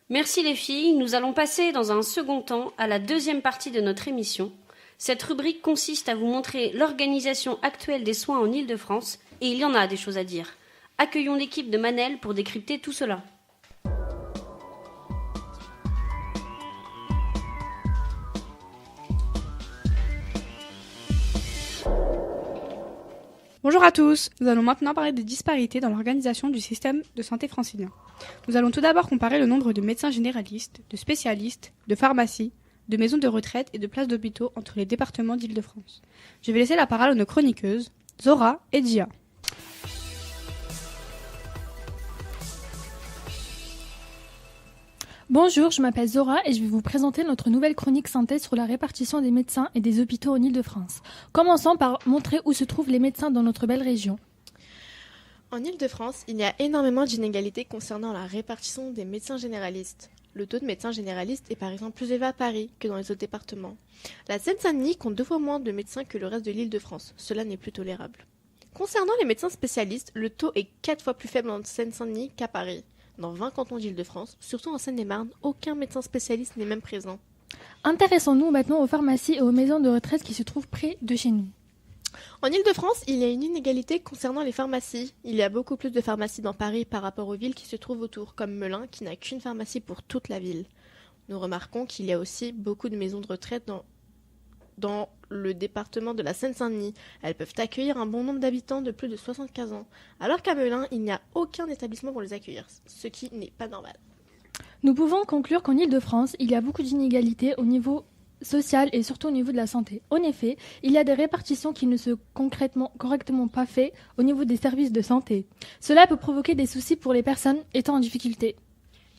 Merci les filles, nous allons passer dans un second temps à la deuxième partie de notre émission. Cette rubrique consiste à vous montrer l'organisation actuelle des soins en Île-de-France, et il y en a des choses à dire. Accueillons l'équipe de Manel pour décrypter tout cela. Bonjour à tous, nous allons maintenant parler des disparités dans l'organisation du système de santé francilien. Nous allons tout d'abord comparer le nombre de médecins généralistes, de spécialistes, de pharmacies, de maisons de retraite et de places d'hôpitaux entre les départements d'Île-de-France. Je vais laisser la parole à nos chroniqueuses, Zora et Gia. Bonjour, je m'appelle Zora et je vais vous présenter notre nouvelle chronique santé sur la répartition des médecins et des hôpitaux en Île-de-France. Commençons par montrer où se trouvent les médecins dans notre belle région. En Île-de-France, il y a énormément d'inégalités concernant la répartition des médecins généralistes. Le taux de médecins généralistes est par exemple plus élevé à Paris que dans les autres départements. La Seine-Saint-Denis compte 2 fois moins de médecins que le reste de l'Île-de-France. Cela n'est plus tolérable. Concernant les médecins spécialistes, le taux est 4 fois plus faible en Seine-Saint-Denis qu'à Paris. Dans 20 cantons d'Île-de-France, surtout en Seine-et-Marne, aucun médecin spécialiste n'est même présent. Intéressons-nous maintenant aux pharmacies et aux maisons de retraite qui se trouvent près de chez nous. En Île-de-France, il y a une inégalité concernant les pharmacies. Il y a beaucoup plus de pharmacies dans Paris par rapport aux villes qui se trouvent autour, comme Melun, qui n'a qu'une pharmacie pour toute la ville. Nous remarquons qu'il y a aussi beaucoup de maisons de retraite dans le département de la Seine-Saint-Denis. Elles peuvent accueillir un bon nombre d'habitants de plus de 75 ans, alors qu'à Melun, il n'y a aucun établissement pour les accueillir, ce qui n'est pas normal. Nous pouvons conclure qu'en Île-de-France, il y a beaucoup d'inégalités au niveau social et surtout au niveau de la santé. En effet, il y a des répartitions qui ne sont correctement pas faites au niveau des services de santé. Cela peut provoquer des soucis pour les personnes étant en difficulté.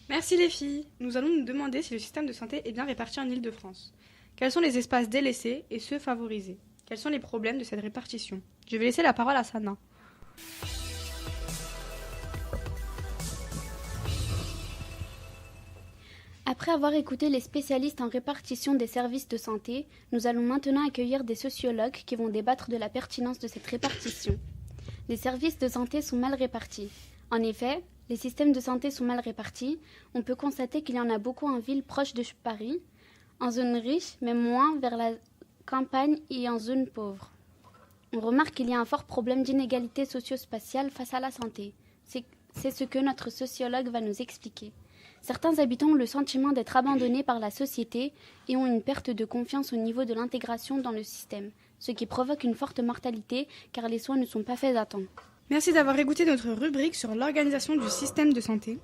Merci les filles, nous allons nous demander si le système de santé est bien réparti en Île-de-France. Quels sont les espaces délaissés et ceux favorisés? Quels sont les problèmes de cette répartition? Je vais laisser la parole à Sana. Après avoir écouté les spécialistes en répartition des services de santé, nous allons maintenant accueillir des sociologues qui vont débattre de la pertinence de cette répartition. Les services de santé sont mal répartis. En effet, les systèmes de santé sont mal répartis. On peut constater qu'il y en a beaucoup en villes proches de Paris, en zone riche, mais moins vers la campagne et en zone pauvre. On remarque qu'il y a un fort problème d'inégalité socio-spatiale face à la santé. C'est ce que notre sociologue va nous expliquer. Certains habitants ont le sentiment d'être abandonnés par la société et ont une perte de confiance au niveau de l'intégration dans le système, ce qui provoque une forte mortalité car les soins ne sont pas faits à temps. Merci d'avoir écouté notre rubrique sur l'organisation du système de santé.